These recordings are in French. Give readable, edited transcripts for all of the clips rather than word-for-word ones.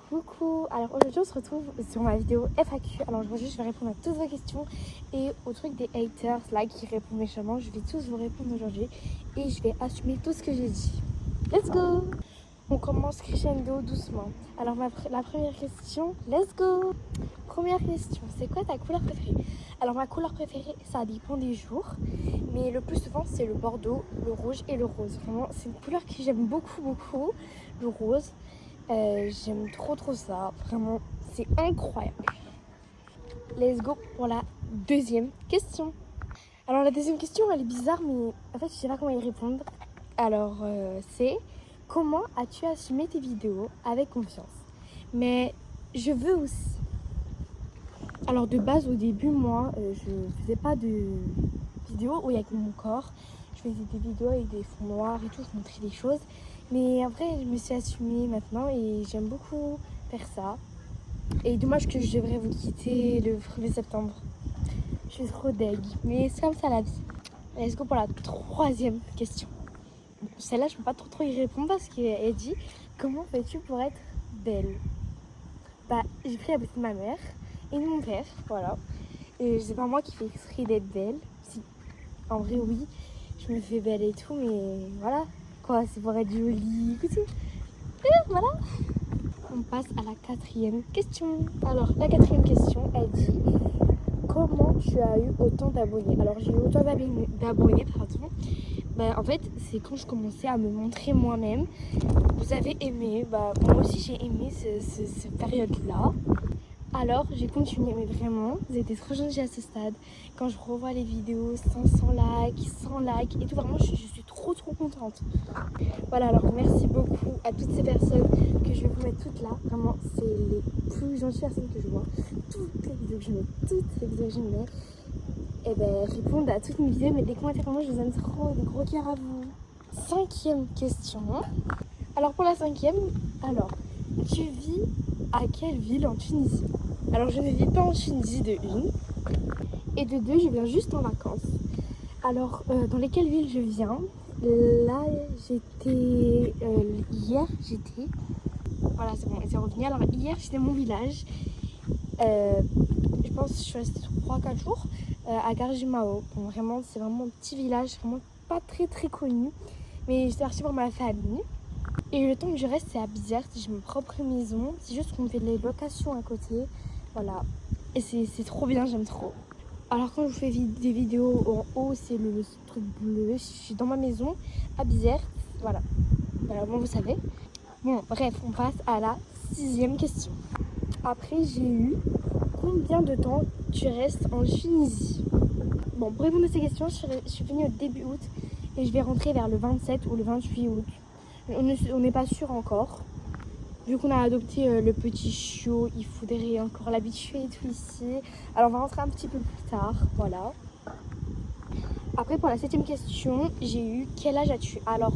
Coucou, alors aujourd'hui on se retrouve sur ma vidéo FAQ. Alors aujourd'hui je vais répondre à toutes vos questions et au truc des haters là qui répondent méchamment. Je vais tous vous répondre aujourd'hui et je vais assumer tout ce que j'ai dit. Let's go. On commence crescendo doucement. Alors la première question, let's go. Première question, c'est quoi ta couleur préférée? Alors ma couleur préférée, ça dépend des jours, mais le plus souvent c'est le bordeaux, le rouge et le rose. Vraiment c'est une couleur que j'aime beaucoup, le rose. J'aime trop ça, vraiment c'est incroyable. Let's go pour la deuxième question. Alors la deuxième question elle est bizarre mais en fait je sais pas comment y répondre. Alors c'est comment as-tu assumé tes vidéos avec confiance? Mais je veux aussi. Alors de base au début moi je faisais pas de vidéos où il y a que mon corps. Je faisais des vidéos avec des fonds noirs et tout, je montrais des choses. Mais après, je me suis assumée maintenant et j'aime beaucoup faire ça. Et dommage que je devrais vous quitter le 1er septembre. Je suis trop deg. Mais c'est comme ça la vie. Let's go pour la troisième question. Bon, celle-là, je peux pas trop y répondre parce qu'elle dit comment fais-tu pour être belle? Bah, j'ai pris la beauté de ma mère et de mon père, voilà. Et c'est pas moi qui fais exprès d'être belle. Si, en vrai, oui, je me fais belle et tout, mais voilà. Quoi, c'est pour être jolie, tout. Voilà. On passe à la quatrième question. Alors, la quatrième question, elle dit comment tu as eu autant d'abonnés? Alors, j'ai eu autant d'abonnés, pardon. Bah, en fait, c'est quand je commençais à me montrer moi-même. Vous avez aimé, bah, moi aussi j'ai aimé cette période-là. Alors, j'ai continué, mais vraiment, vous étiez trop gentils à ce stade. Quand je revois les vidéos, 500 likes, 100 likes et tout, vraiment, je suis trop contente. Voilà, alors merci beaucoup à toutes ces personnes que je vais vous mettre toutes là. Vraiment, c'est les plus gentilles personnes que je vois. Toutes les vidéos que je mets, et ben, répondent à toutes mes vidéos, mais des commentaires, vraiment, je vous aime trop, des gros cœurs à vous. Cinquième question. Alors, pour la cinquième, alors, tu vis à quelle ville en Tunisie? Alors, je ne vis pas en Tunisie de une, et de deux, je viens juste en vacances. Alors, dans lesquelles villes je viens? Là, hier, voilà, c'est bon, c'est revenu. Alors, hier, j'étais à mon village. Je pense que je suis restée 3-4 jours à Garjimao. Bon, vraiment, c'est vraiment un petit village, vraiment pas très connu. Mais j'étais partie pour ma famille. Et le temps que je reste, c'est à Bizerte. J'ai ma propre maison. C'est juste qu'on fait des locations à côté. Voilà. Et c'est trop bien, j'aime trop. Alors quand je vous fais des vidéos en haut, c'est le truc bleu. Je suis dans ma maison à Bizerte. Voilà. Voilà, bon, vous savez. Bon, bref, on passe à la sixième question. Après, j'ai eu combien de temps tu restes en Tunisie? Bon, pour répondre à ces questions, je suis venue au début août et je vais rentrer vers le 27 ou le 28 août. On n'est pas sûr encore. Vu qu'on a adopté le petit chiot, il faudrait encore l'habituer et tout ici. Alors on va rentrer un petit peu plus tard, voilà. Après pour la septième question, j'ai eu quel âge as-tu? Alors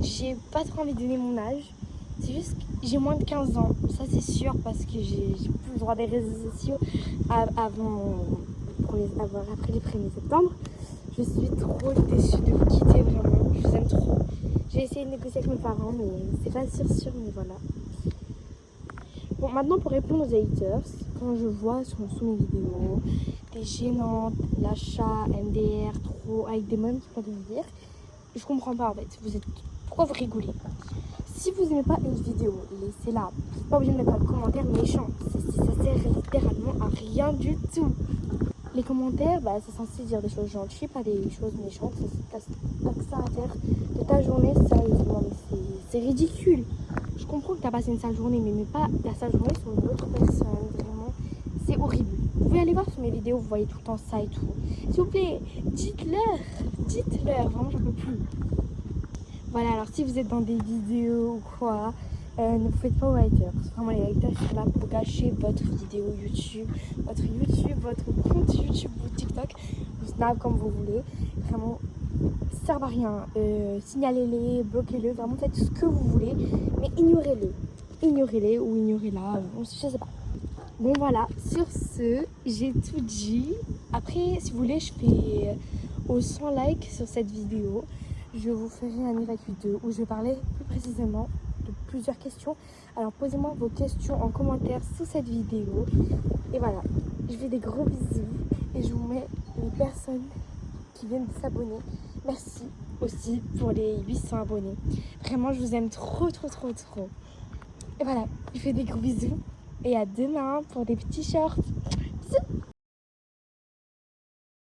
j'ai pas trop envie de donner mon âge. C'est juste que j'ai moins de 15 ans, ça c'est sûr parce que j'ai plus le droit des réseaux sociaux après les 1er septembre. Je suis trop déçue de vous quitter vraiment, je vous aime trop. J'ai essayé de négocier avec mes parents mais c'est pas sûr mais voilà. Bon, maintenant pour répondre aux haters, quand je vois sous mes vidéos des gênantes, l'achat, MDR, trop, avec des mômes qui peuvent me dire, je comprends pas en fait. Pourquoi vous rigolez? Si vous n'aimez pas une vidéo, laissez-la. Vous n'êtes pas obligé de mettre un commentaire méchant. Ça sert littéralement à rien du tout. Les commentaires, bah, c'est censé dire des choses gentilles, pas des choses méchantes. T'as que ça à faire de ta journée, sérieusement. Mais c'est ridicule. Je comprends que tu as passé une sale journée, mais pas la sale journée sur une autre personne. Vraiment, c'est horrible. Vous pouvez aller voir sur mes vidéos, vous voyez tout le temps ça et tout. S'il vous plaît, dites-leur. Vraiment, j'en peux plus. Voilà, alors si vous êtes dans des vidéos ou quoi, ne vous faites pas aux haters. Vraiment, les haters sont là pour gâcher votre vidéo YouTube, votre compte YouTube ou TikTok, ou Snap, comme vous voulez. Vraiment, ça sert à rien. Signalez-les, bloquez-le, vraiment faites ce que vous voulez, mais ignorez-le. Ignorez-les ou ignorez-la, je sais pas. Bon voilà, sur ce, j'ai tout dit. Après, si vous voulez, je fais aux 100 likes sur cette vidéo. Je vous ferai un FAQ 2 où je vais parler plus précisément de plusieurs questions. Alors posez-moi vos questions en commentaire sous cette vidéo. Et voilà, je fais des gros bisous et je vous mets les personnes qui viennent de s'abonner. Merci aussi pour les 800 abonnés. Vraiment, je vous aime trop. Et voilà, je fais des gros bisous et à demain pour des petits shorts.